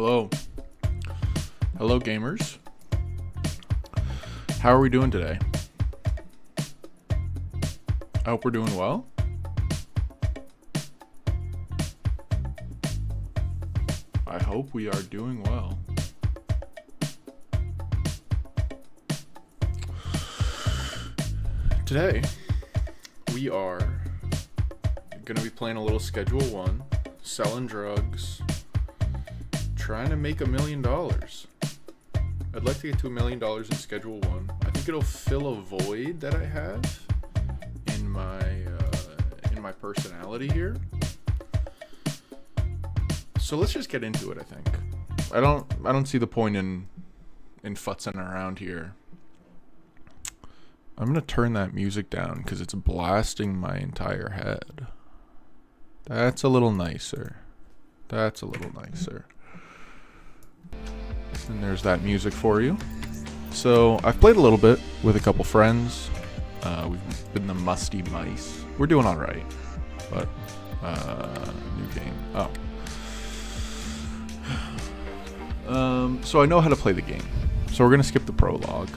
Hello. Hello, gamers. How are we doing today? I hope we're doing well. I hope we are doing well. Today, we are going to be playing a little Schedule 1, selling drugs, trying to make $1 million. I'd like to get to $1 million in Schedule 1. I think it'll fill a void that I have in my personality here. So let's just get into it, I think. I don't see the point in futzing around here. I'm going to turn that music down because it's blasting my entire head. That's a little nicer. That's a little nicer. And there's that music for you. So I've played a little bit with a couple friends. We've been the Musty Mice. We're doing all right. But, new game. So I know how to play the game. So we're going to skip the prologue.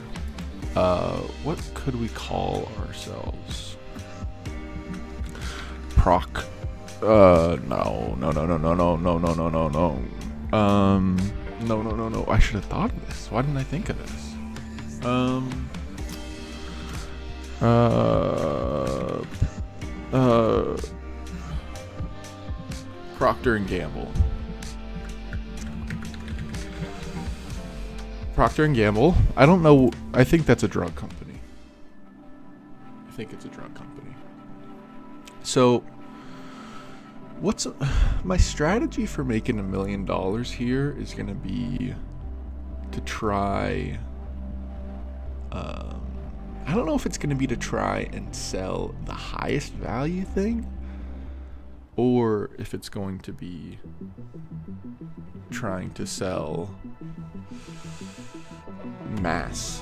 What could we call ourselves? Proc. No. No. I should have thought of this. Why didn't I think of this? Procter and Gamble. Procter and Gamble. I don't know. I think that's a drug company. I think it's a drug company. So, what's my strategy for making $1 million here is going to be to try. I don't know if it's going to be to try and sell the highest value thing, or if it's going to be trying to sell mass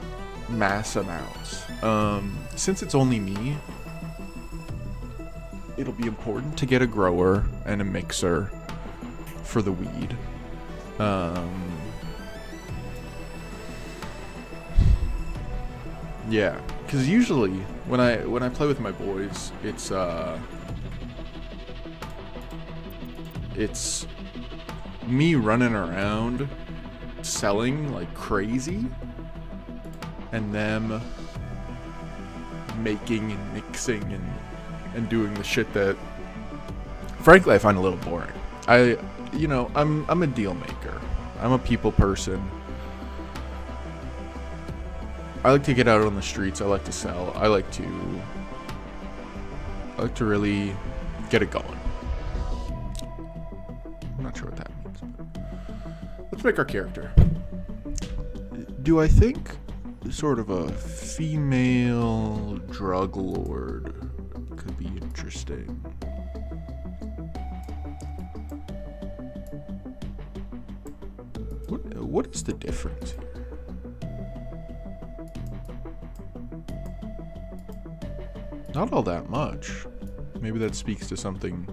amounts. Since it's only me, it'll be important to get a grower and a mixer for the weed. Yeah, because usually when I play with my boys, it's me running around selling like crazy and them making and mixing and doing the shit that frankly I find a little boring. I'm a deal maker. I'm a people person. I like to get out on the streets. I like to sell. I like to really get it going. I'm not sure what that means. But let's make our character. Do I think sort of a female drug lord could be interesting? What is the difference here? Not all that much. Maybe that speaks to something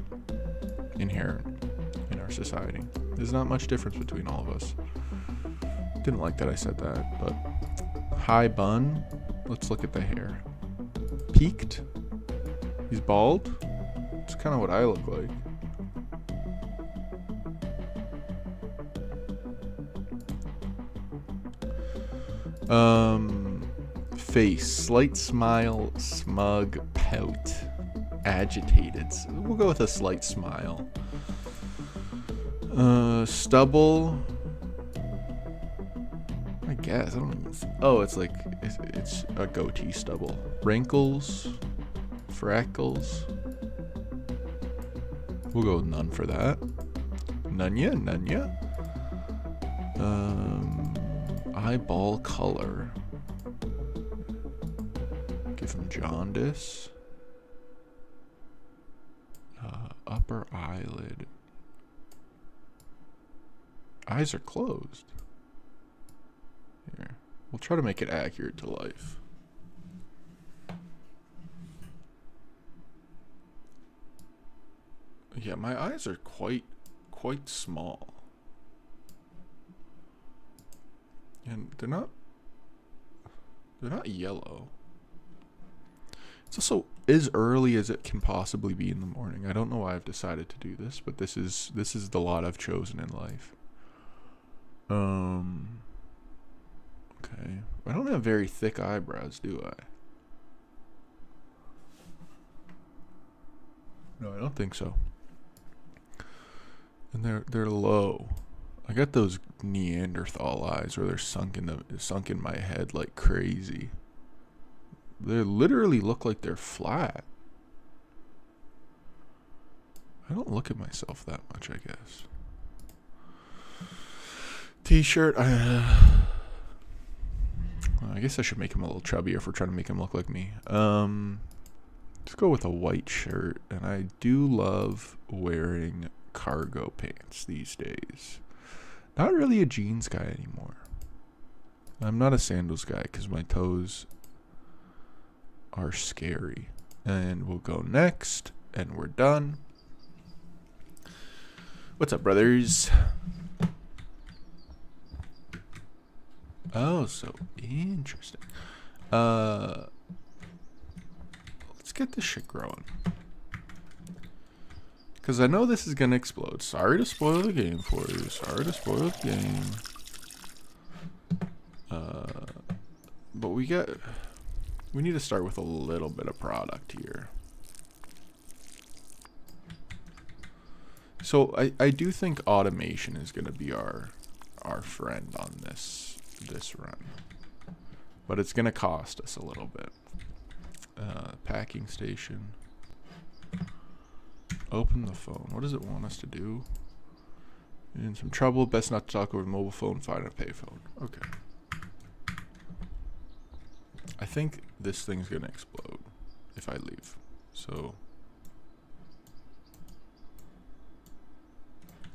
inherent in our society. There's not much difference between all of us. Didn't like that I said that, but high bun. Let's look at the hair. Peaked. He's bald. It's kind of what I look like. Face, slight smile, smug, pout, agitated. We'll go with a slight smile. Stubble. I guess I don't even. It's like it's a goatee stubble. Wrinkles, freckles. We'll go with none for that. None. Eyeball color. Give him jaundice. Upper eyelid. Eyes are closed. Here. We'll try to make it accurate to life. Yeah, my eyes are quite small. And they're not yellow. It's also as early as it can possibly be in the morning. I don't know why I've decided to do this, but this is the lot I've chosen in life. Okay. I don't have very thick eyebrows, do I? No, I don't think so. And they're low. I got those Neanderthal eyes where they're sunk in my head like crazy. They literally look like they're flat. I don't look at myself that much, I guess. T-shirt. I guess I should make him a little chubbier if we're trying to make him look like me. Let's go with a white shirt. And I do love wearing cargo pants these days. Not really a jeans guy anymore. I'm not a sandals guy because my toes are scary. And we'll go next. And we're done. What's up, brothers? Oh, so interesting. Let's get this shit growing. Because I know this is going to explode. Sorry to spoil the game for you. Sorry to spoil the game. But we need to start with a little bit of product here. So I do think automation is going to be our friend on this run. But it's going to cost us a little bit. Packing station. Open the phone. What does it want us to do? In some trouble. Best not to talk over the mobile phone. Find a payphone. Okay. I think this thing's going to explode if I leave. So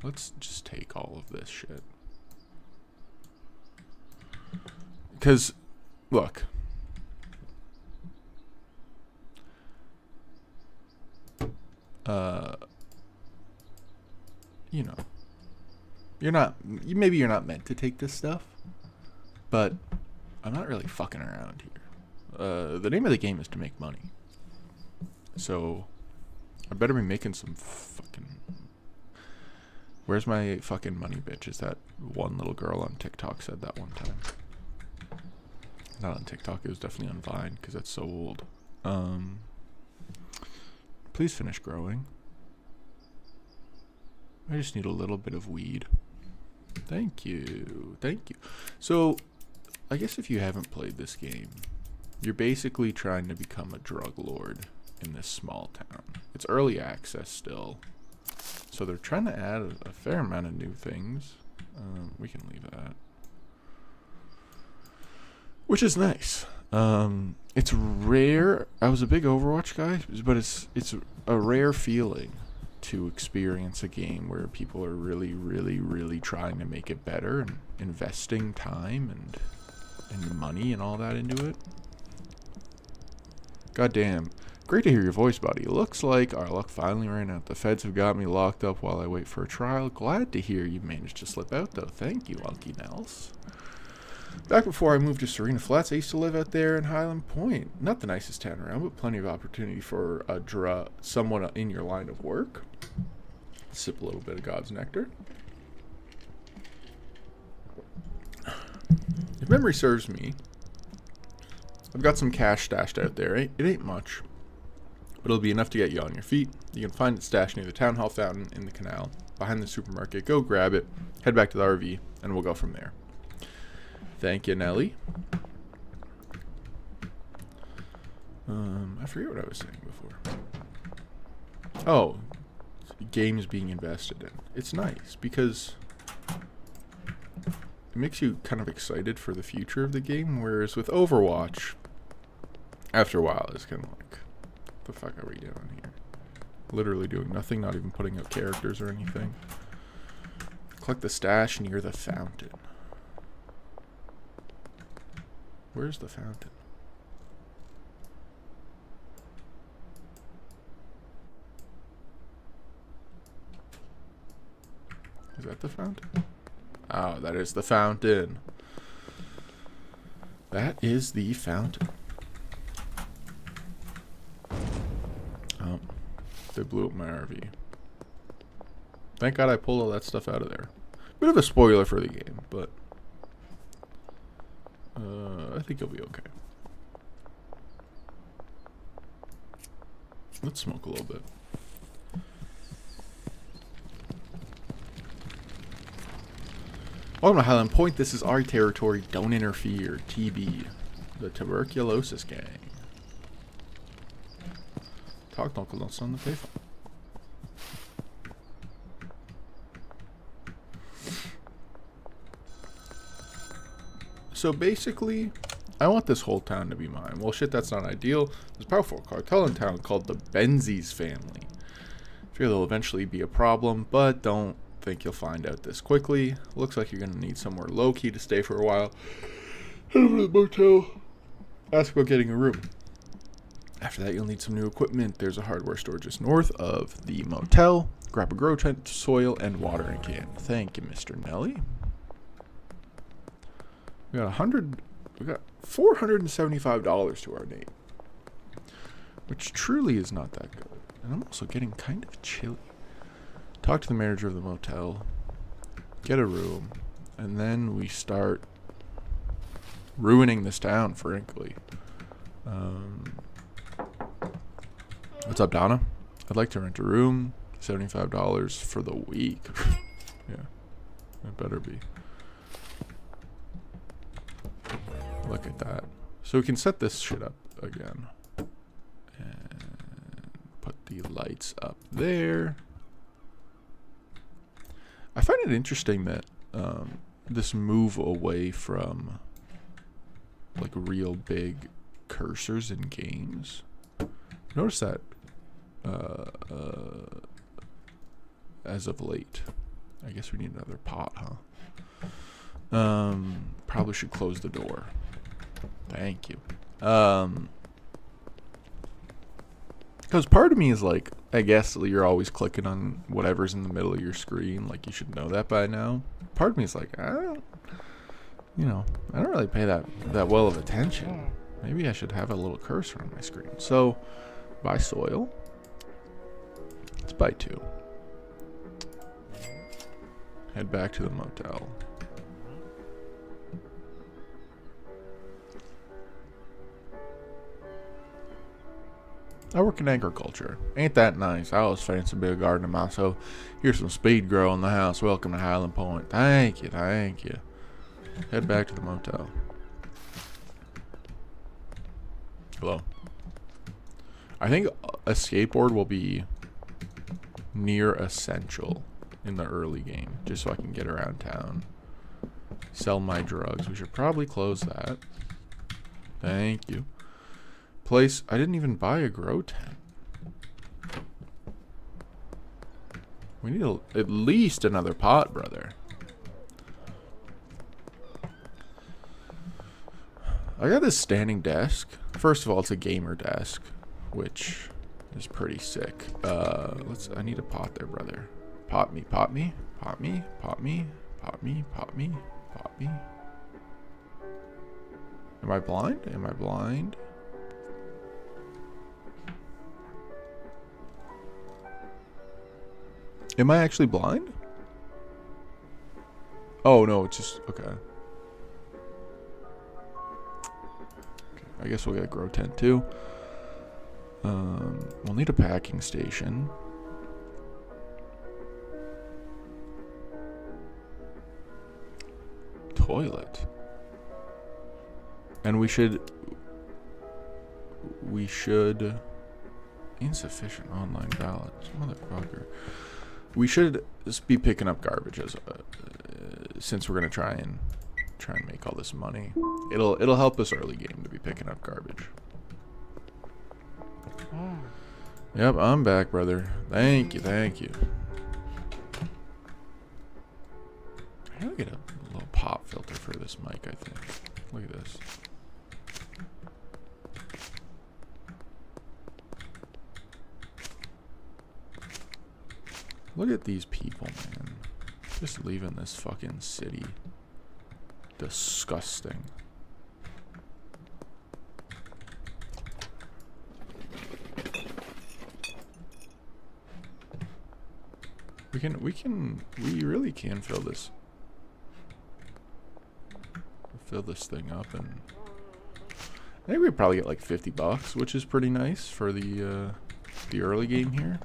let's just take all of this shit. Because, look. You know. Maybe you're not meant to take this stuff. But I'm not really fucking around here. The name of the game is to make money. So I better be making some fucking... Where's my fucking money, bitch? Is that one little girl on TikTok said that one time. Not on TikTok, it was definitely on Vine, because that's so old. Please finish growing. I just need a little bit of weed. Thank you. Thank you. So, I guess if you haven't played this game, you're basically trying to become a drug lord in this small town. It's early access still. So they're trying to add a fair amount of new things. We can leave that. Which is nice. It's rare. I was a big Overwatch guy, but it's a rare feeling to experience a game where people are really, really, really trying to make it better and investing time and money and all that into it. Goddamn. Great to hear your voice, buddy. Looks like our luck finally ran out. The feds have got me locked up while I wait for a trial. Glad to hear you managed to slip out, though. Thank you, Unky Nels. Back before I moved to Serena Flats, I used to live out there in Highland Point. Not the nicest town around, but plenty of opportunity for someone in your line of work. Sip a little bit of God's nectar. If memory serves me, I've got some cash stashed out there. It ain't much, but it'll be enough to get you on your feet. You can find it stashed near the town hall fountain in the canal, behind the supermarket. Go grab it, head back to the RV, and we'll go from there. Thank you, Nelly. I forget what I was saying before. Oh, games being invested in. It's nice because it makes you kind of excited for the future of the game, whereas with Overwatch, after a while, it's kind of like, what the fuck are we doing here? Literally doing nothing, not even putting out characters or anything. Collect the stash near the fountain. Where's the fountain? Is that the fountain? Oh, that is the fountain. That is the fountain. Oh, they blew up my RV. Thank God I pulled all that stuff out of there. Bit of a spoiler for the game, but I think you'll be okay. Let's smoke a little bit. Welcome to Highland Point. This is our territory. Don't interfere. TB. The Tuberculosis Gang. Talk knuckles on the payphone. So basically, I want this whole town to be mine. Well, shit, that's not ideal. There's a powerful cartel in town called the Benzies family. I fear there'll eventually be a problem, but don't think you'll find out this quickly. Looks like you're gonna need somewhere low-key to stay for a while. Head over to the motel. Ask about getting a room. After that, you'll need some new equipment. There's a hardware store just north of the motel. Grab a grow tent, soil, and watering can. Thank you, Mr. Nelly. We got $475 to our name, which truly is not that good. And I'm also getting kind of chilly. Talk to the manager of the motel, get a room, and then we start ruining this town, frankly. What's up, Donna? I'd like to rent a room. $75 for the week. Yeah, it better be. Look at that. So we can set this shit up again. And put the lights up there. I find it interesting that this move away from like real big cursors in games. Notice that as of late. I guess we need another pot, huh? Probably should close the door. Thank you. Because part of me is like, I guess you're always clicking on whatever's in the middle of your screen. Like, you should know that by now. Part of me is like, I don't really pay that well of attention. Maybe I should have a little cursor on my screen. So, buy soil. Let's buy 2. Head back to the motel. I work in agriculture. Ain't that nice? I always fancy a bit of gardening myself. Here's some speed grow in the house. Welcome to Highland Point. Thank you, thank you. Head back to the motel. Hello. I think a skateboard will be near essential in the early game, just so I can get around town. Sell my drugs. We should probably close that. Thank you. Place. I didn't even buy a grow tent. We need at least another pot, brother. I got this standing desk. First of all, it's a gamer desk, which is pretty sick. I need a pot there, brother. Pot me, pot me, pot me, pot me, pot me, pot me, pot me. Am I blind? Am I blind? Am I actually blind? Oh, no, it's just... Okay. I guess we'll get a grow tent, too. We'll need a packing station. Toilet. And we should... Insufficient online balance. Motherfucker. We should just be picking up garbage as since we're gonna try and make all this money. It'll help us early game to be picking up garbage. Yep, I'm back, brother. Thank you, thank you. I gotta get a little pop filter for this mic, I think. Look at this. Look at these people, man. Just leaving this fucking city. Disgusting. We really can fill this thing up, and I think we probably get like $50, which is pretty nice for the early game here.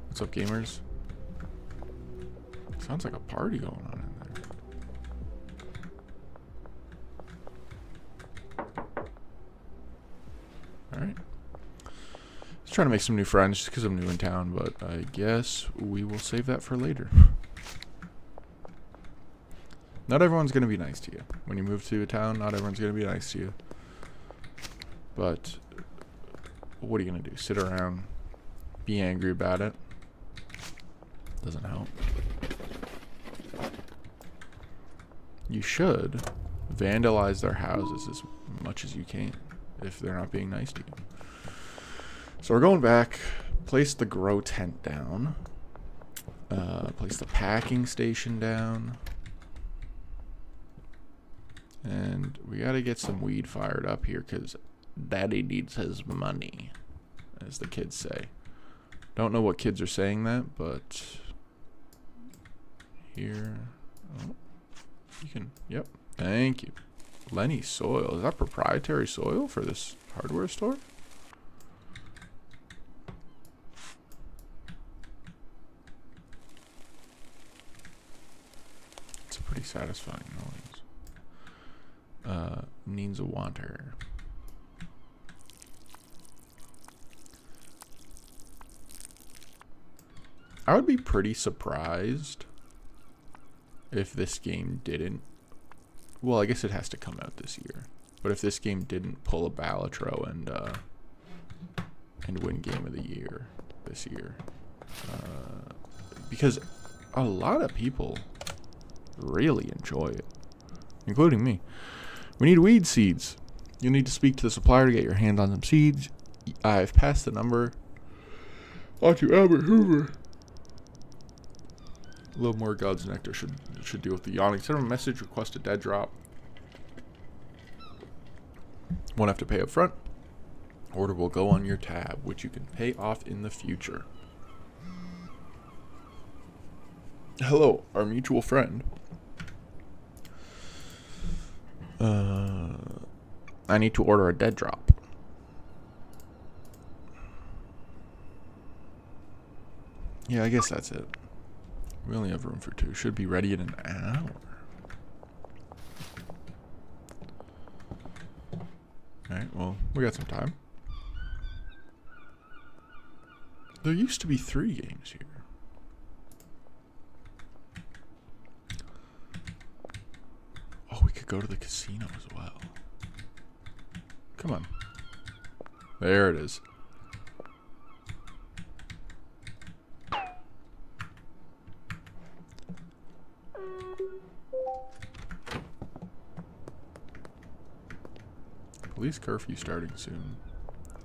What's up, gamers? Sounds like a party going on in there. Alright. Just trying to make some new friends just because I'm new in town, but I guess we will save that for later. Not everyone's going to be nice to you. When you move to a town, not everyone's going to be nice to you. But what are you going to do? Sit around, be angry about it? Doesn't help. You should vandalize their houses as much as you can if they're not being nice to you. So we're going back, place the grow tent down, place the packing station down, and we got to get some weed fired up here because Daddy needs his money, as the kids say. Don't know what kids are saying that, but here, oh, you can, yep, thank you. Lenny soil, is that proprietary soil for this hardware store? It's a pretty satisfying noise. Needs a water. I would be pretty surprised if this game didn't. Well, I guess it has to come out this year. But if this game didn't pull a Balatro and win Game of the Year this year, because a lot of people really enjoy it, including me. We need weed seeds. You need to speak to the supplier to get your hands on some seeds. I've passed the number on to Albert Hoover. A little more God's Nectar should deal with the yawning. Send him a message, request a dead drop. Won't have to pay up front. Order will go on your tab, which you can pay off in the future. Hello, our mutual friend. I need to order a dead drop. Yeah, I guess that's it. We only have room for 2. Should be ready in an hour. Alright, well, we got some time. There used to be 3 games here. Oh, we could go to the casino as well. Come on. There it is. Police curfew starting soon.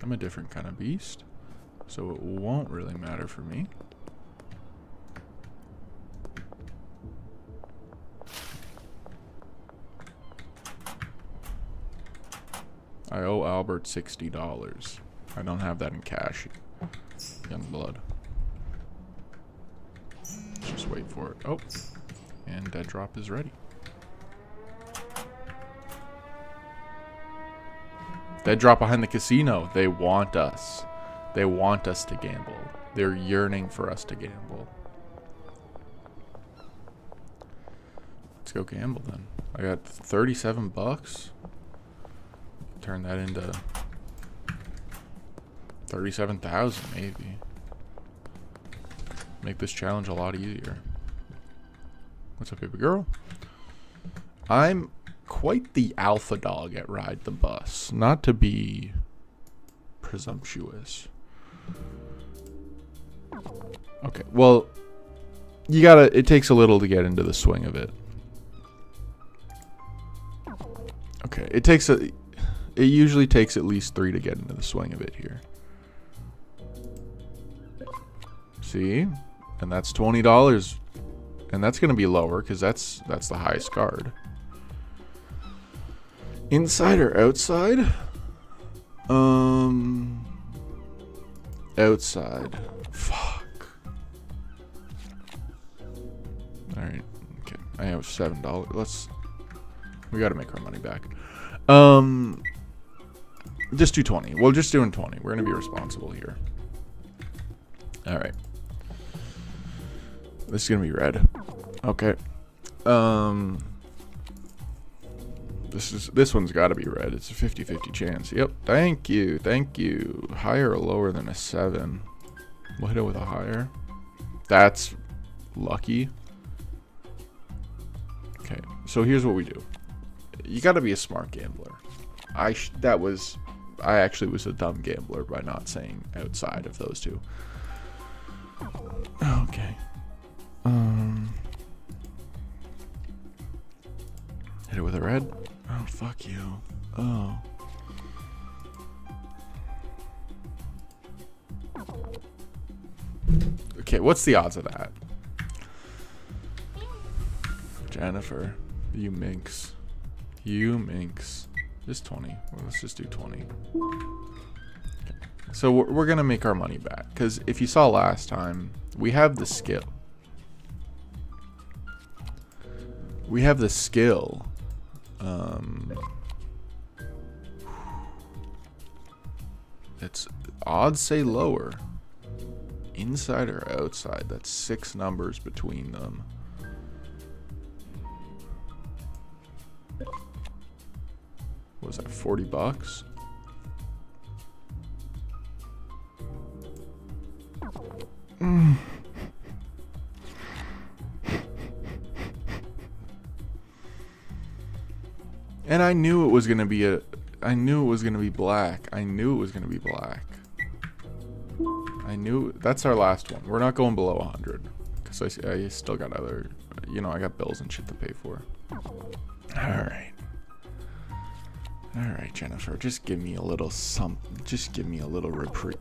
I'm a different kind of beast, so it won't really matter for me. I owe Albert $60. I don't have that in cash. Young blood. Let's just wait for it. Oh, and dead drop is ready. Dead drop behind the casino. They want us. They want us to gamble. They're yearning for us to gamble. Let's go gamble then. I got $37. Turn that into 37,000 maybe. Make this challenge a lot easier. What's up, baby girl? I'm quite the alpha dog at Ride the Bus. Not to be presumptuous. Okay, well, you gotta, it takes a little to get into the swing of it. Okay, it usually takes at least 3 to get into the swing of it here. See? And that's $20. And that's gonna be lower because that's the highest card. Inside or outside? Outside. Fuck. Alright. Okay. I have $7. We gotta make our money back. Just do 20. We're just doing 20. We're gonna be responsible here. Alright. This is gonna be red. Okay. This one's gotta be red. It's a 50-50 chance. Yep. Thank you. Thank you. Higher or lower than a 7? We'll hit it with a higher. That's lucky. Okay. So here's what we do. You gotta be a smart gambler. I actually was a dumb gambler by not saying outside of those two. Okay. Hit it with a red. Oh, fuck you. Oh. Okay, what's the odds of that? Jennifer, you minx. You minx. Just 20. Well, let's just do 20. Okay. So we're going to make our money back. Because if you saw last time, we have the skill. We have the skill. It's odds say lower. Inside or outside. That's 6 numbers between them. What was that, $40? And I knew it was gonna be black. I knew it was gonna be black. I knew that's our last one. We're not going below 100 because I still got other, I got bills and shit to pay for. All right, Jennifer, just give me a little something. Just give me a little reprieve.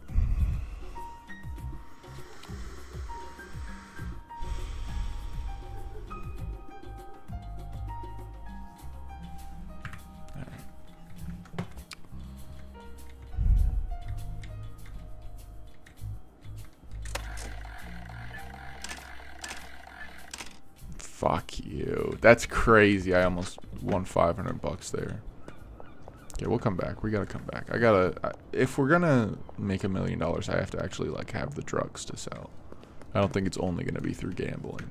Fuck you. That's crazy. I almost won $500 there. Okay, we'll come back. We gotta come back. If we're gonna make $1 million, I have to actually have the drugs to sell. I don't think it's only gonna be through gambling.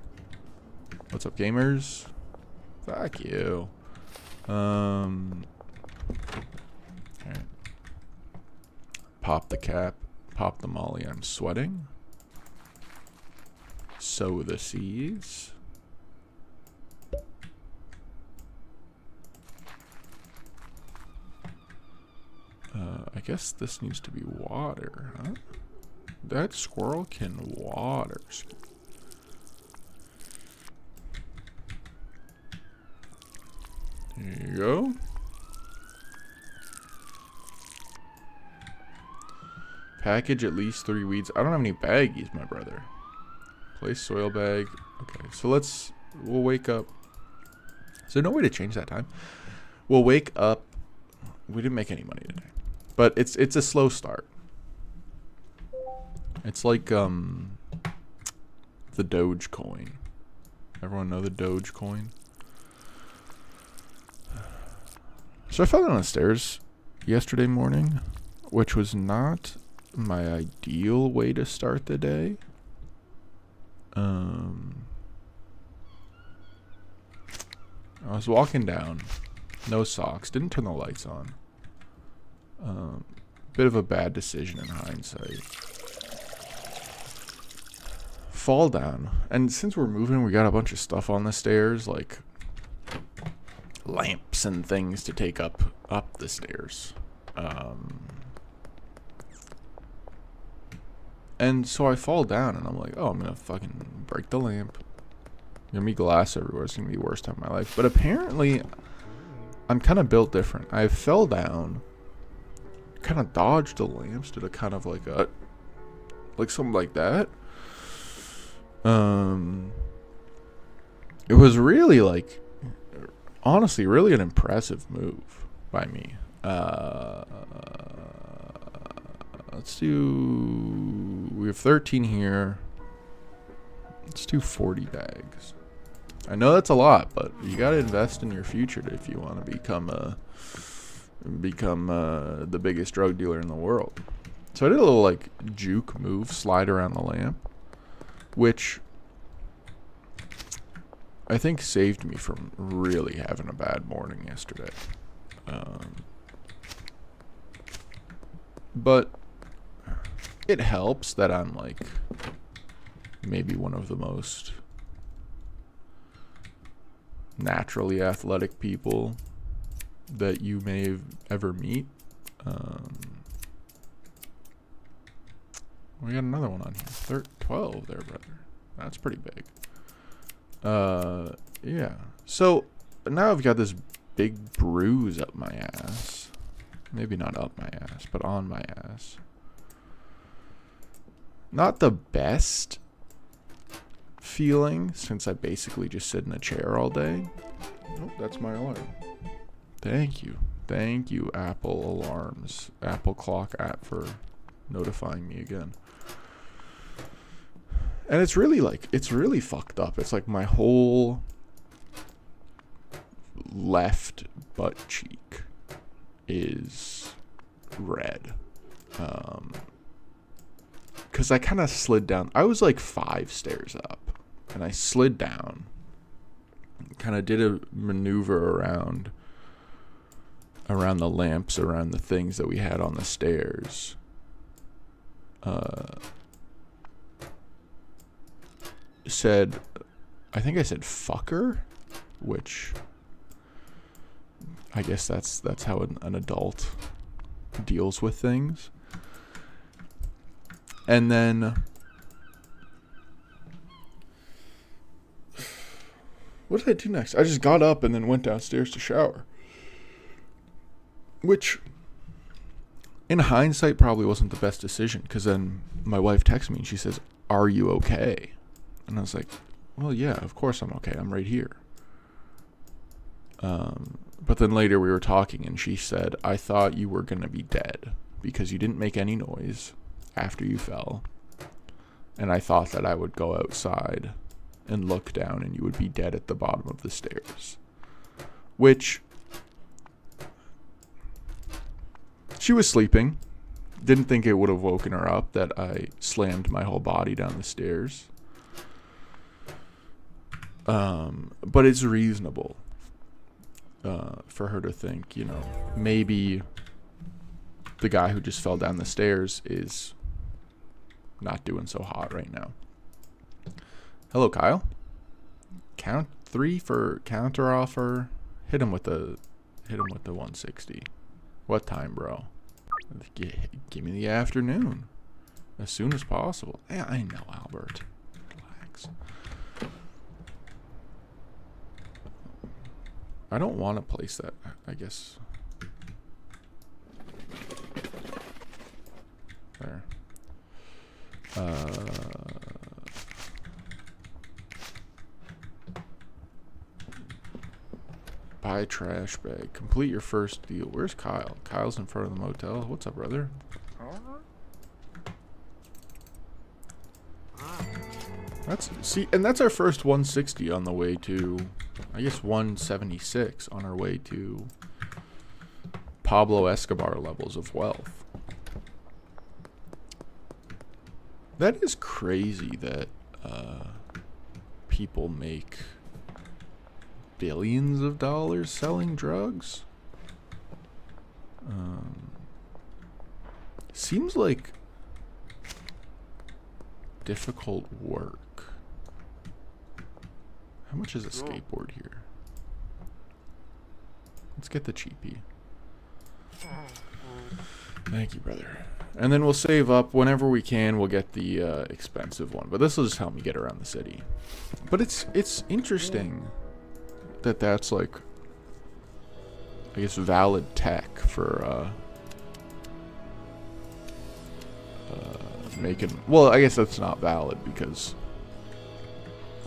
What's up, gamers? Fuck you. Alright. Pop the cap. Pop the molly. I'm sweating. Sow the seeds. I guess this needs to be water, huh? That squirrel can water. There you go. Package at least 3 weeds. I don't have any baggies, my brother. Place soil bag. Okay, so we'll wake up. Is there no way to change that time? We'll wake up. We didn't make any money today. But it's a slow start. It's like the Doge coin. Everyone know the Doge coin? So I fell down the stairs yesterday morning, which was not my ideal way to start the day. I was walking down, no socks, didn't turn the lights on. Bit of a bad decision in hindsight. Fall down. And since we're moving, we got a bunch of stuff on the stairs, like lamps and things to take up the stairs. And so I fall down and I'm like, oh, I'm gonna fucking break the lamp. Gonna be glass everywhere. It's gonna be the worst time of my life. But apparently, I'm kind of built different. I fell down, kind of dodged the lamps, did a kind of like something like that. It was really honestly, really an impressive move by me. Let's do... We have 13 here. Let's do 40 bags. I know that's a lot, but you gotta invest in your future if you want to become the biggest drug dealer in the world. So I did a little like juke move, slide around the lamp, which I think saved me from really having a bad morning yesterday. But it helps that I'm like maybe one of the most naturally athletic people that you may ever meet. We got another one on here. 12 there, brother. That's pretty big. Yeah. So now I've got this big bruise up my ass. Maybe not up my ass, but on my ass. Not the best feeling since I basically just sit in a chair all day. Oh, that's my alarm. Thank you. Thank you, Apple Alarms. Apple Clock app for notifying me again. And it's really like, it's really fucked up. It's like my whole left butt cheek is red. Because I kind of slid down. I was like 5 stairs up. And I slid down. Kind of did a maneuver around the lamps, around the things that we had on the stairs. I think I said fucker, which I guess that's how an adult deals with things. And then what did I do next? I just got up and then went downstairs to shower. Which, in hindsight, probably wasn't the best decision. Because then my wife texted me and she says, "Are you okay?" And I was like, well, yeah, of course I'm okay. I'm right here. But then later we were talking and she said, "I thought you were going to be dead because you didn't make any noise after you fell. And I thought that I would go outside and look down and you would be dead at the bottom of the stairs." Which, she was sleeping. Didn't think it would have woken her up that I slammed my whole body down the stairs. But it's reasonable for her to think, you know, maybe the guy who just fell down the stairs is not doing so hot right now. Hello, Kyle. Count 3 for counter offer. Hit him with the 160. What time, bro? Give me the afternoon. As soon as possible. Yeah, I know, Albert. Relax. I don't want to place that, I guess. There. Buy a trash bag. Complete your first deal. Where's Kyle? Kyle's in front of the motel. What's up, brother? That's our first 160 on the way to, I guess, 176 on our way to Pablo Escobar levels of wealth. That is crazy that people make billions of dollars selling drugs. Seems like difficult work. How much is a skateboard here? Let's get the cheapie. Thank you, brother. And then we'll save up whenever we can. We'll get the expensive one, but this will just help me get around the city. But it's interesting that that's like, I guess, valid tech for making. Well, I guess that's not valid because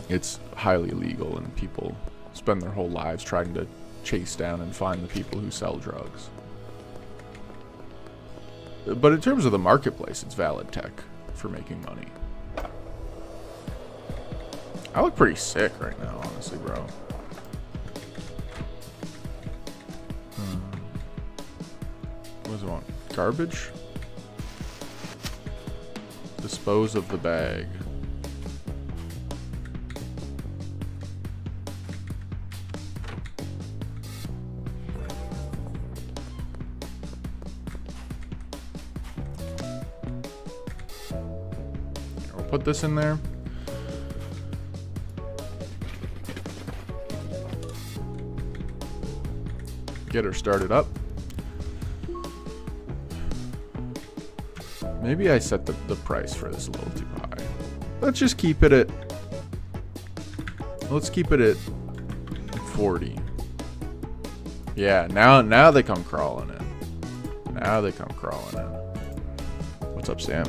it's highly illegal and people spend their whole lives trying to chase down and find the people who sell drugs. But in terms of the marketplace, it's valid tech for making money. I look pretty sick right now, honestly, bro. What does it want? Garbage? Dispose of the bag. We'll put this in there. Get her started up. Maybe I set the price for this a little too high. Let's just keep it at... Let's keep it at 40. Yeah, now they come crawling in. Now they come crawling in. What's up, Sam?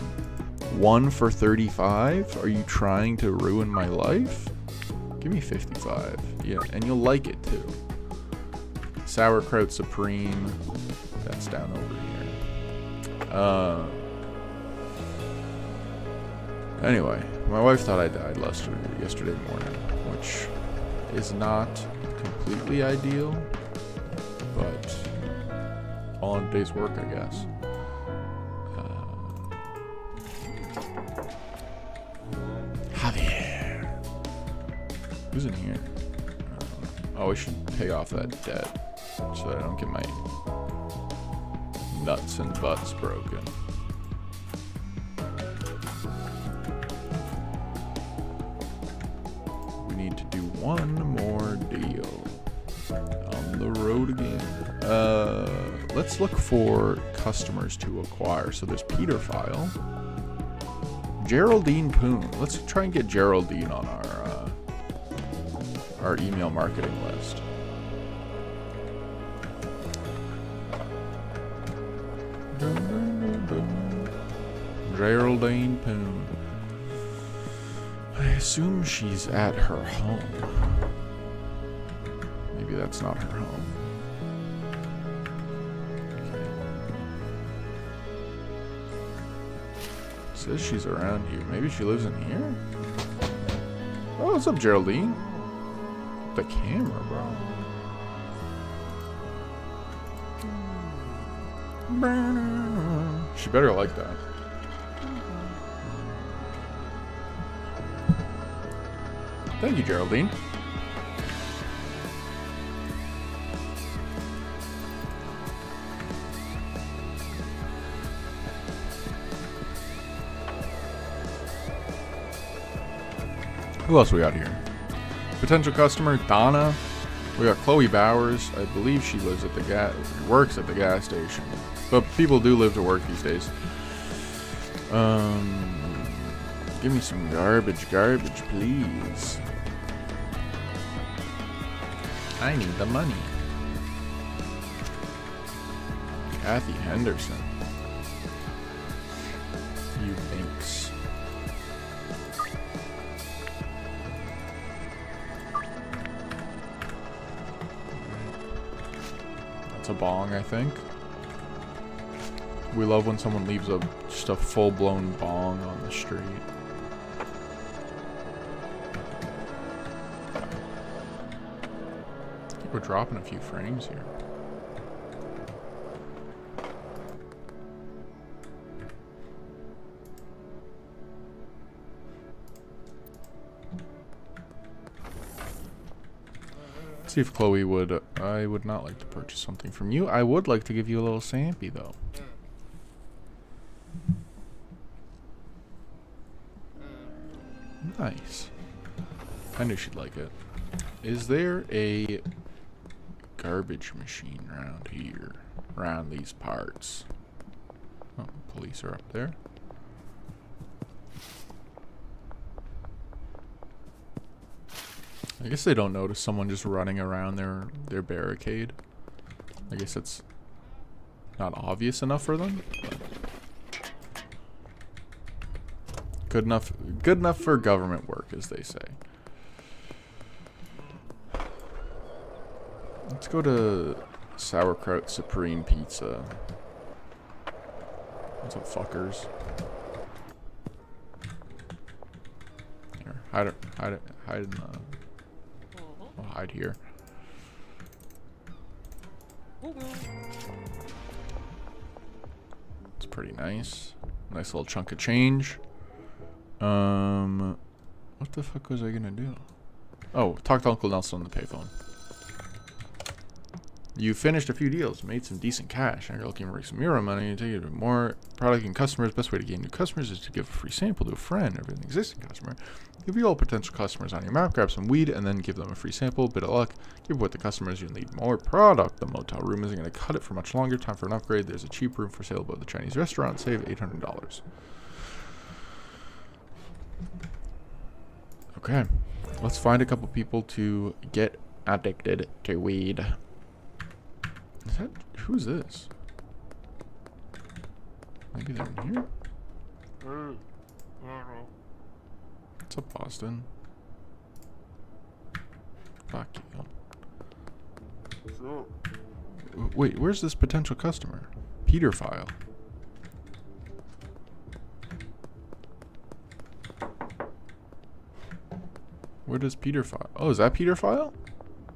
1 for 35? Are you trying to ruin my life? Give me 55. Yeah, and you'll like it too. Sauerkraut Supreme. That's down over here. Anyway, my wife thought I died yesterday morning, which is not completely ideal, but all in a day's work, I guess. Javier. Who's in here? Oh, we should pay off that debt so that I don't get my nuts and butts broken. We need to do one more deal. On the road again. Let's look for customers to acquire. So there's Peter File. Geraldine Poon. Let's try and get Geraldine on our email marketing list. Geraldine Poon. I assume she's at her home. Maybe that's not her home. Okay. Says she's around here. Maybe she lives in here? Oh, what's up, Geraldine? The camera, bro. She better like that. Thank you, Geraldine. Who else we got here? Potential customer, Donna. We got Chloe Bowers. I believe she lives at the works at the gas station. But people do live to work these days. Give me some garbage, please. I need the money. Kathy Henderson. You thinks. That's a bong, I think. We love when someone leaves just a full-blown bong on the street. I think we're dropping a few frames here. See if Chloe would. I would not like to purchase something from you. I would like to give you a little Sampy though. Nice. I knew she'd like it. Is there a garbage machine around here? Around these parts? Oh, police are up there. I guess they don't notice someone just running around their barricade. I guess it's not obvious enough for them. But good enough for government work, as they say. Let's go to Sauerkraut Supreme Pizza. What's up, fuckers? Here, hide in the... I'll hide here. It's pretty nice. Nice little chunk of change. What the fuck was I gonna do? Oh, talk to Uncle Nelson on the payphone. You finished a few deals, made some decent cash, and you're looking for some Miro money to get more product and customers. Best way to gain new customers is to give a free sample to a friend or an existing customer. Give you all potential customers on your map, grab some weed, and then give them a free sample. Bit of luck. Give what the customers you need more product. The motel room isn't going to cut it for much longer. Time for an upgrade. There's a cheap room for sale above the Chinese restaurant. Save $800. Okay. Let's find a couple people to get addicted to weed. Is that, who's this? Maybe they're in here? What's up, Boston? Fuck you. Wait, where's this potential customer? Peter File. Where does Peter File? Oh, is that Peter File?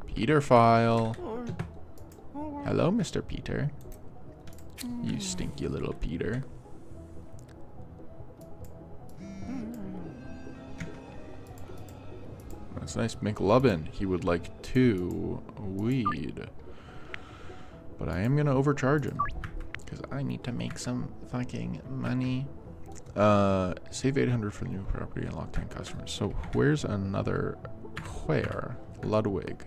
Peter File. Hello, Mr. Peter. You stinky little Peter. That's nice. McLovin. He would like 2 weed. But I am going to overcharge him. Because I need to make some fucking money. Save 800 for new property and lock 10 customers. So where's another... Where? Ludwig.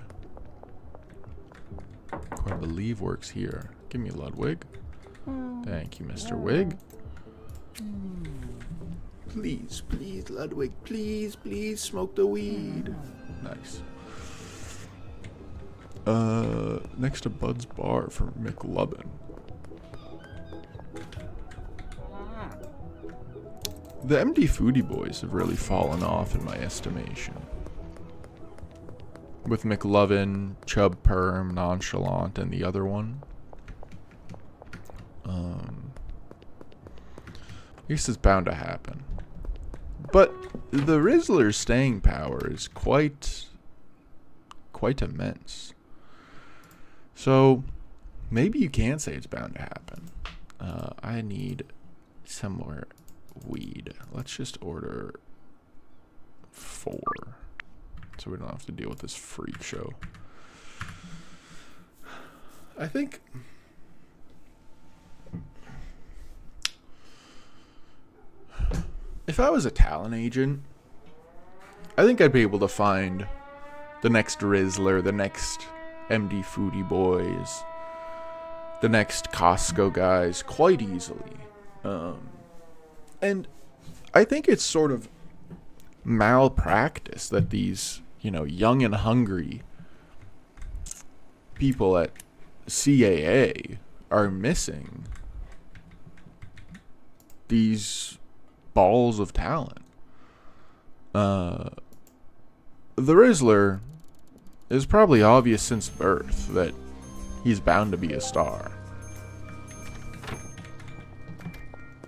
Who I believe works here. Give me Ludwig. Thank you, Mr. Wig. Please, please, Ludwig. Please, please smoke the weed. Nice. Next to Bud's Bar for McLovin. The MD Foodie Boys have really fallen off in my estimation. With McLovin, Chub Perm, Nonchalant, and the other one. I guess it's bound to happen. But the Rizzler's staying power is quite immense. So maybe you can say it's bound to happen. I need some more weed. Let's just order 4. So we don't have to deal with this freak show. I think... if I was a talent agent, I think I'd be able to find the next Rizzler, the next MD Foodie Boys, the next Costco guys quite easily. And I think it's sort of malpractice that these, young and hungry people at CAA are missing these balls of talent. The Rizzler is probably obvious since birth that he's bound to be a star.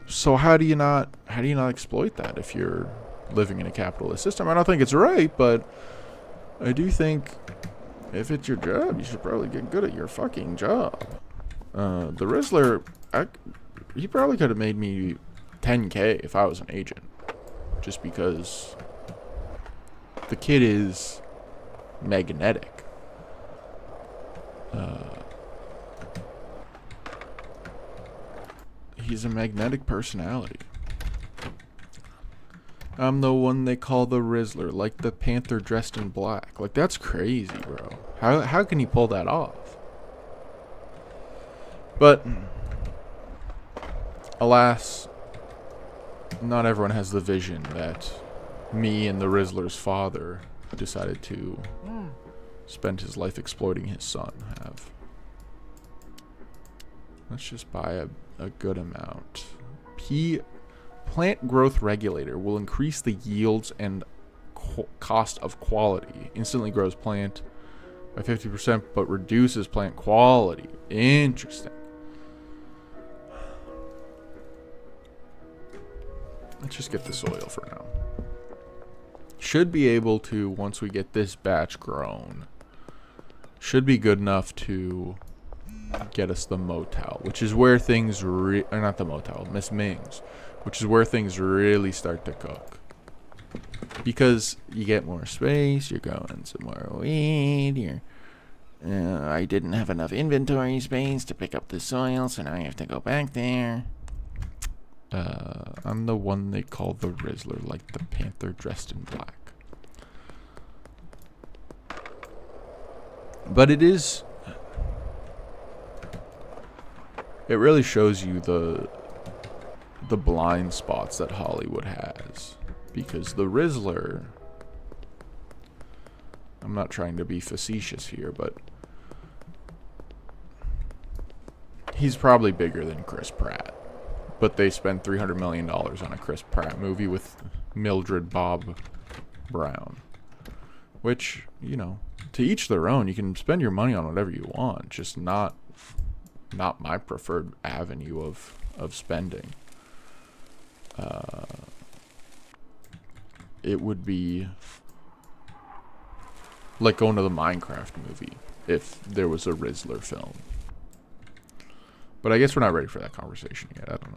So how do you not exploit that if you're living in a capitalist system? I don't think it's right, but I do think if it's your job, you should probably get good at your fucking job. The Rizzler, he probably could have made me $10K if I was an agent, just because the kid is magnetic. He's a magnetic personality. I'm the one they call the Rizzler, like the panther dressed in black. Like, that's crazy, bro. How can he pull that off? But alas, not everyone has the vision that me and the Rizzler's father decided to spend his life exploiting his son have. Let's just buy a good amount. Plant growth regulator will increase the yields and cost of quality. Instantly grows plant by 50%, but reduces plant quality. Interesting. Let's just get the soil for now. Should be able to, once we get this batch grown, should be good enough to get us the motel, which is where things or not the motel, Miss Ming's, which is where things really start to cook. Because you get more space, you're growing some more weed, I didn't have enough inventory space to pick up the soil, so now I have to go back there. I'm the one they call the Rizzler, like the panther dressed in black. But it really shows you the blind spots that Hollywood has. Because the Rizzler, I'm not trying to be facetious here, but he's probably bigger than Chris Pratt. But they spent $300 million on a Chris Pratt movie with Mildred Bob Brown. Which, you know, to each their own. You can spend your money on whatever you want. Just not my preferred avenue of spending. It would be like going to the Minecraft movie if there was a Rizzler film. But I guess we're not ready for that conversation yet. I don't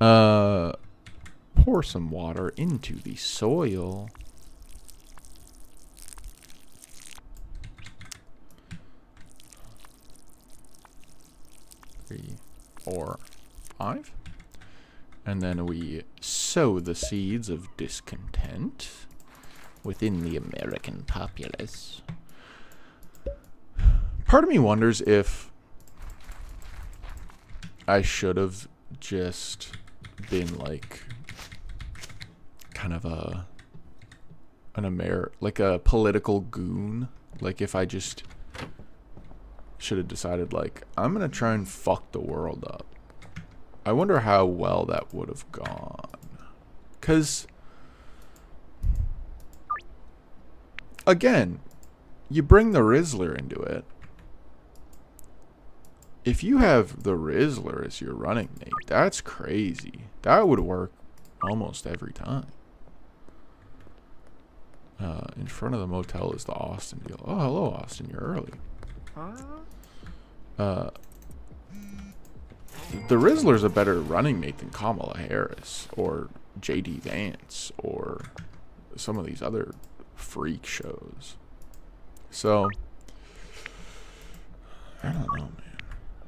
know. Pour some water into the soil. 3, 4, 5. And then we sow the seeds of discontent within the American populace. Part of me wonders if I should have just been like kind of like a political goon. Like if I just should have decided like I'm gonna try and fuck the world up. I wonder how well that would have gone. 'Cause again, you bring the Rizzler into it. If you have the Rizzler as your running mate, that's crazy. That would work almost every time. In front of the motel is the Austin deal. Oh, hello, Austin. You're early. The Rizzler's a better running mate than Kamala Harris or J.D. Vance or some of these other freak shows. So, I don't know, man.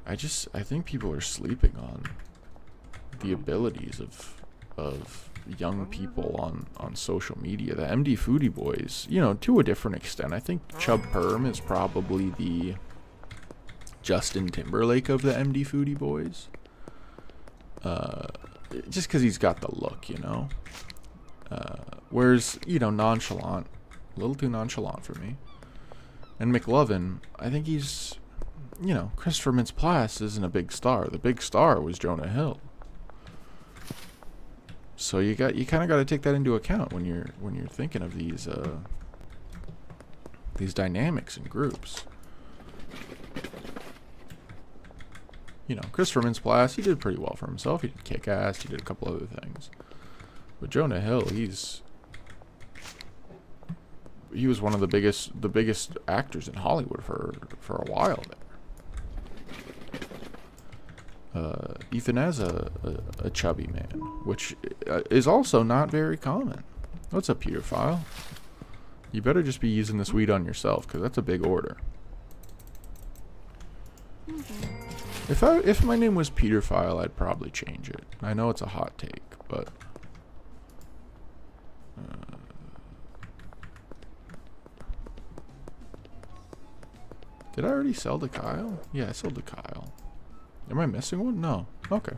I think people are sleeping on the abilities of young people on social media. The MD Foodie Boys, you know, to a different extent. I think Chub Perm is probably the Justin Timberlake of the MD Foodie Boys. Just because he's got the look, you know. Whereas, you know, nonchalant, a little too nonchalant for me. And McLovin, I think he's, you know, Christopher Mintz-Plasse isn't a big star. The big star was Jonah Hill. So you kind of got to take that into account when you're thinking of these dynamics and groups. You know, Christopher Mintz-Plasse, he did pretty well for himself. He did Kick-Ass. He did a couple other things. But Jonah Hill, he was one of the biggest actors in Hollywood for a while there. Ethan has a chubby man, which is also not very common. What's up, Pedophile? You better just be using this weed on yourself, because that's a big order. If my name was Pedophile, I'd probably change it. I know it's a hot take, but did I already sell to Kyle? Yeah, I sold to Kyle. Am I missing one? No. Okay.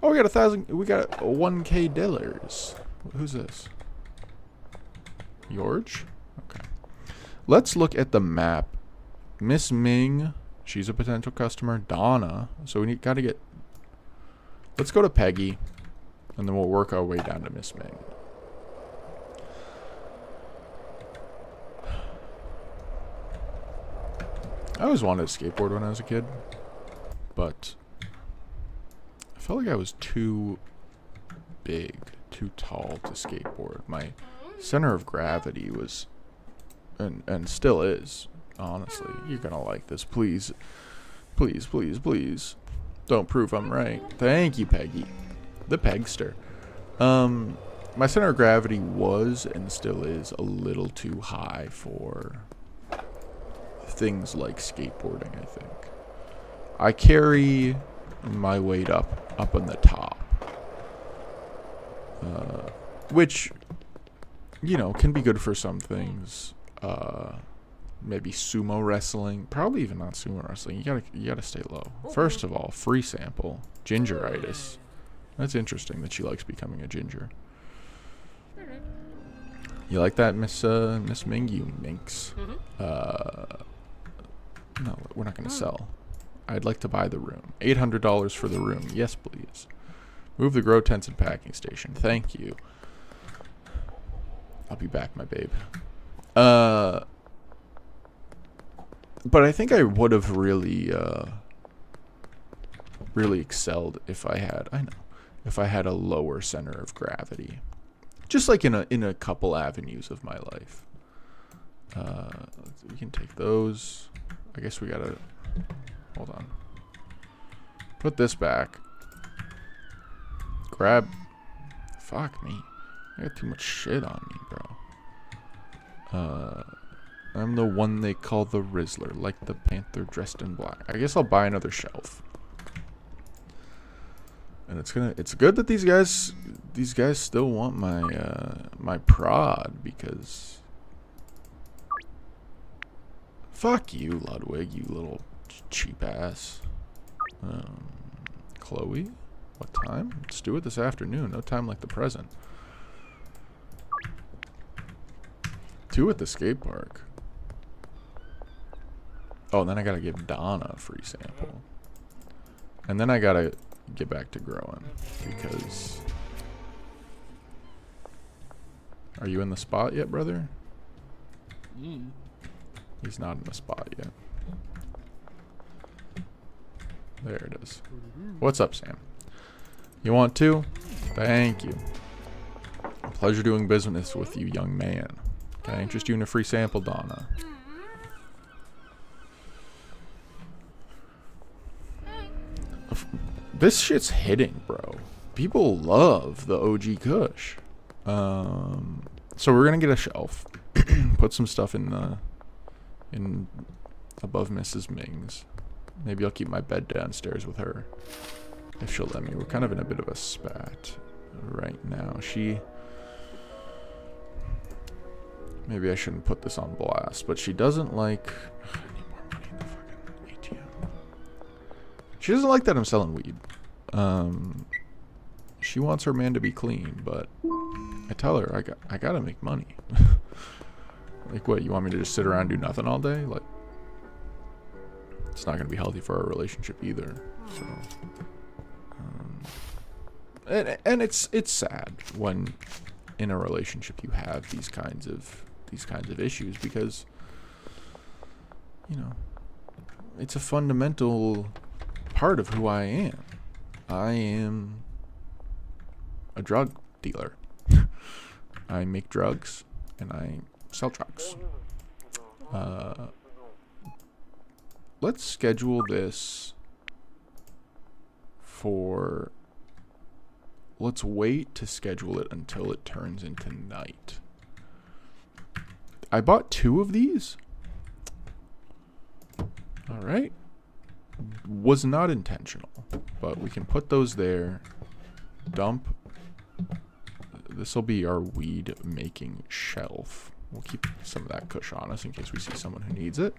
Oh, we got 1K Dillers. Who's this? George? Okay. Let's look at the map. Miss Ming, she's a potential customer. Donna. So we got to get. Let's go to Peggy, and then we'll work our way down to Miss Ming. I always wanted to skateboard when I was a kid, but I felt like I was too big, too tall to skateboard. My center of gravity was, and still is, honestly. You're gonna like this. Please, please, please, please. Don't prove I'm right. Thank you, Peggy. The Pegster. My center of gravity was, and still is, a little too high for things like skateboarding, I think. I carry my weight up on the top. Which, you know, can be good for some things. Maybe sumo wrestling. Probably even not sumo wrestling. You gotta stay low. First of all, free sample. Gingeritis. That's interesting that she likes becoming a ginger. You like that, Miss Ming? You minx. No, we're not gonna sell. I'd like to buy the room. $800 for the room. Yes, please. Move the grow tents and packing station. Thank you. I'll be back, my babe. But I think I would have really excelled if I had a lower center of gravity. Just like in a couple avenues of my life. We can take those. I guess we gotta... Hold on. Put this back. Grab... Fuck me. I got too much shit on me, bro. I'm the one they call the Rizzler, like the panther dressed in black. I guess I'll buy another shelf. And it's good that these guys still want my prod, because fuck you, Ludwig, you little cheap ass. Chloe, what time? Let's do it this afternoon. No time like the present. 2 at the skate park. Oh, and then I gotta give Donna a free sample. And then I gotta get back to growing, because... Are you in the spot yet, brother? He's not in the spot yet. There it is. What's up, Sam? You want to? Thank you. A pleasure doing business with you, young man. Can I interest you in a free sample, Donna? This shit's hitting, bro. People love the OG Kush. So we're gonna get a shelf. Put some stuff in above Mrs. Ming's. Maybe I'll keep my bed downstairs with her, if she'll let me. We're kind of in a bit of a spat right now. Maybe I shouldn't put this on blast, but she doesn't like... I need more money in the fucking ATM. She doesn't like that I'm selling weed. She wants her man to be clean, but I tell her I gotta make money. Like, what, you want me to just sit around and do nothing all day? Like, it's not gonna be healthy for our relationship either. So, and it's sad when in a relationship you have these kinds of issues, because, you know, it's a fundamental part of who I am. I am a drug dealer. I make drugs and I sell drugs. Let's schedule this for... Let's wait to schedule it until it turns into night. I bought 2 of these. Alright. Was not intentional, but we can put those there. Dump. This will be our weed making shelf. We'll keep some of that Kush on us in case we see someone who needs it.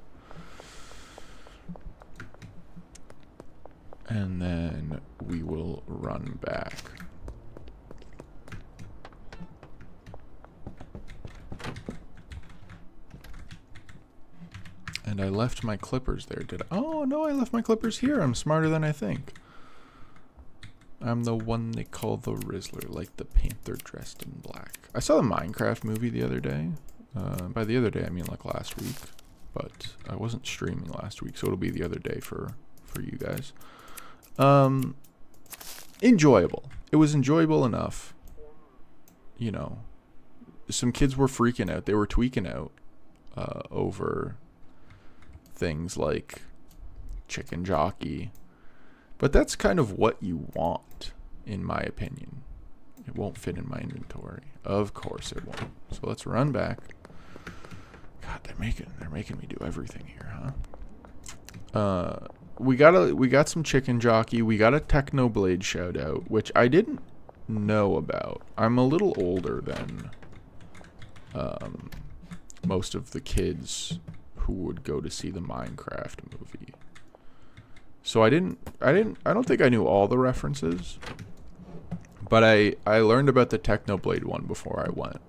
And then we will run back. And I left my clippers there, did I? Oh, no, I left my clippers here. I'm smarter than I think. I'm the one they call the Rizzler, like the panther dressed in black. I saw the Minecraft movie the other day. By the other day, I mean like last week. But I wasn't streaming last week, so it'll be the other day for you guys. Enjoyable. It was enjoyable enough you know, some kids were freaking out. They were tweaking out over things like chicken jockey. But that's kind of what you want, in my opinion. It won't fit in my inventory. Of course it won't. So let's run back. God, they're making me do everything here, huh? We got some chicken jockey. We got a Technoblade shout out, which I didn't know about. I'm a little older than most of the kids who would go to see the Minecraft movie. So I don't think I knew all the references, but I learned about the Technoblade one before I went,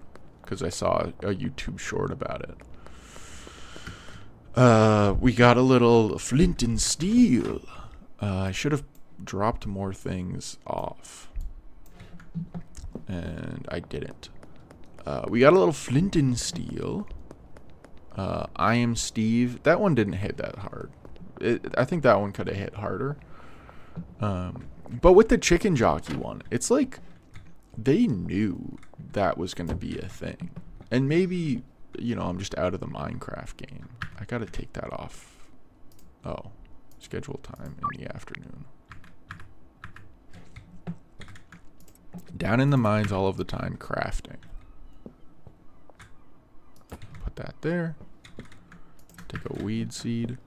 because I saw a YouTube short about it. We got a little flint and steel. I should have dropped more things off, and I didn't. We got a little flint and steel. I am Steve. That one didn't hit that hard. I think that one could have hit harder. But with the chicken jockey one, it's like they knew that was going to be a thing. And maybe, you know, I'm just out of the Minecraft game. I got to take that off. Oh, schedule time in the afternoon. Down in the mines all of the time crafting. Put that there. Take a weed seed.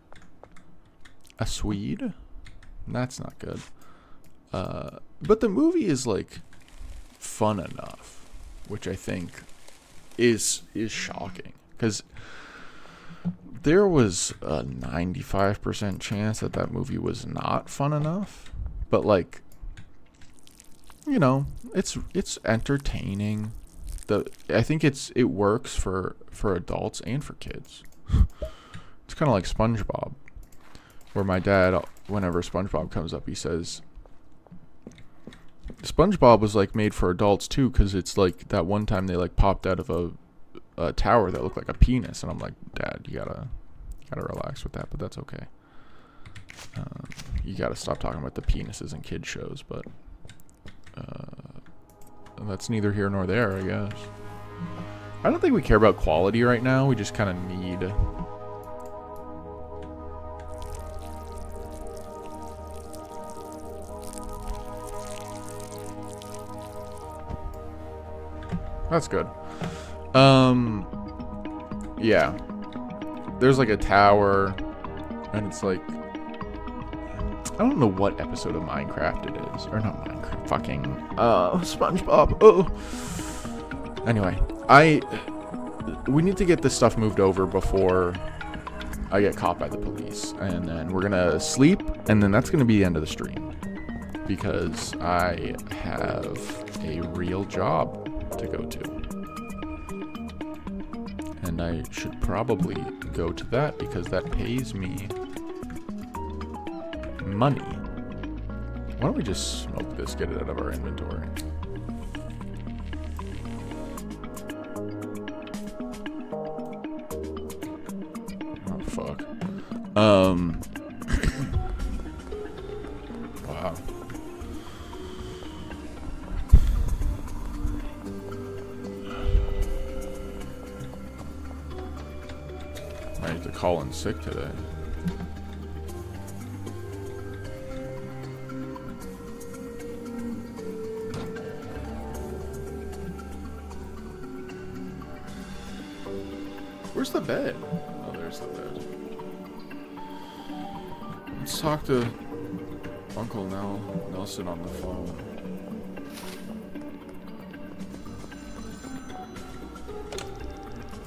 A Swede? That's not good. But the movie is like fun enough, which I think is shocking, because there was a 95% chance that movie was not fun enough. But like, you know, it's entertaining. I think it works for adults and for kids. It's kind of like SpongeBob, where my dad, whenever SpongeBob comes up, he says SpongeBob was like made for adults too, because it's like that one time they like popped out of a tower that looked like a penis, and I'm like, Dad, you gotta relax with that, but that's okay. You gotta stop talking about the penises in kid shows, but that's neither here nor there, I guess. I don't think we care about quality right now. We just kind of need. That's good. Yeah. There's like a tower, and it's like, I don't know what episode of Minecraft it is. Or not Minecraft, fucking SpongeBob. Oh. Anyway, we need to get this stuff moved over before I get caught by the police. And then we're gonna sleep, and then that's gonna be the end of the stream, because I have a real job to go to. And I should probably go to that, because that pays me money. Why don't we just smoke this, get it out of our inventory? Oh, fuck. Wow. I need to call in sick today. Where's the bed? Oh, there's the bed. Let's talk to Uncle Nelson on the phone.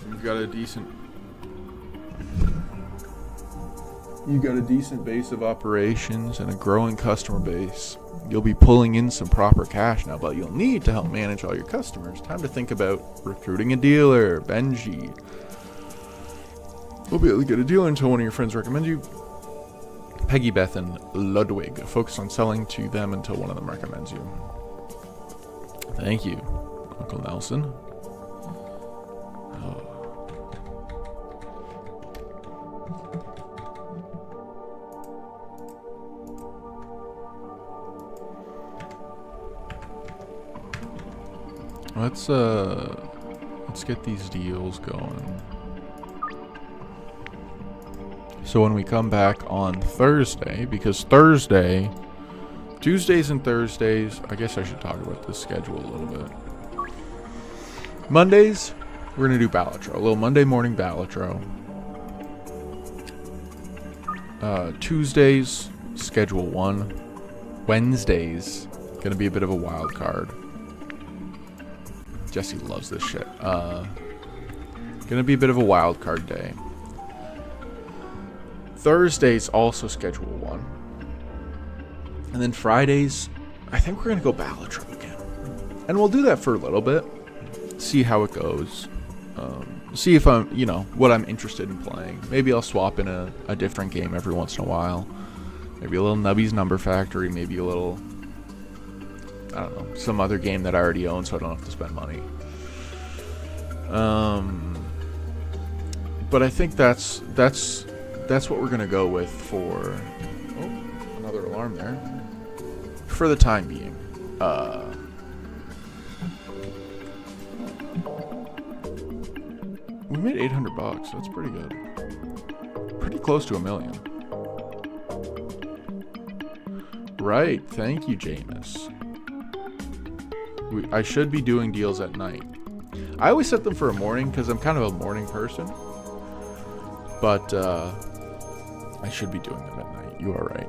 You got a decent base of operations and a growing customer base. You'll be pulling in some proper cash now, but you'll need to help manage all your customers. Time to think about recruiting a dealer, Benji. Won't be able to get a dealer until one of your friends recommends you. Peggy Beth and Ludwig. Focus on selling to them until one of them recommends you. Thank you, Uncle Nelson. Oh. Let's get these deals going. So when we come back on Thursday, because Tuesdays and Thursdays, I guess I should talk about the schedule a little bit. Mondays, we're going to do Balatro, a little Monday morning Balatro. Tuesdays, Schedule 1. Wednesdays, going to be a bit of a wild card. Jesse loves this shit. Going to be a bit of a wild card day. Thursdays, also Schedule 1. And then Fridays, I think we're going to go Balatro again. And we'll do that for a little bit. See how it goes. See if I'm, what I'm interested in playing. Maybe I'll swap in a different game every once in a while. Maybe a little Nubby's Number Factory. Maybe a little, I don't know, some other game that I already own so I don't have to spend money. But I think that's what we're going to go with for... Oh, another alarm there. For the time being. We made $800. That's pretty good. Pretty close to $1 million. Right. Thank you, Jameis. I should be doing deals at night. I always set them for a morning because I'm kind of a morning person. But I should be doing them at night. You are right.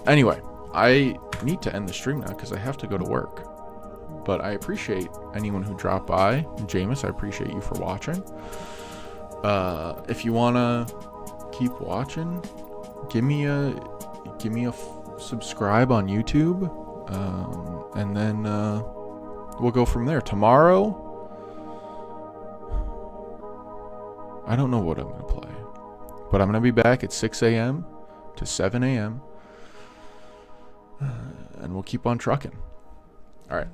Anyway, I need to end the stream now because I have to go to work. But I appreciate anyone who dropped by. Jameis, I appreciate you for watching. If you wanna keep watching, give me a subscribe on YouTube, and then we'll go from there. Tomorrow, I don't know what I'm gonna play, but I'm gonna be back at 6 a.m. to 7 a.m. And we'll keep on trucking. All right.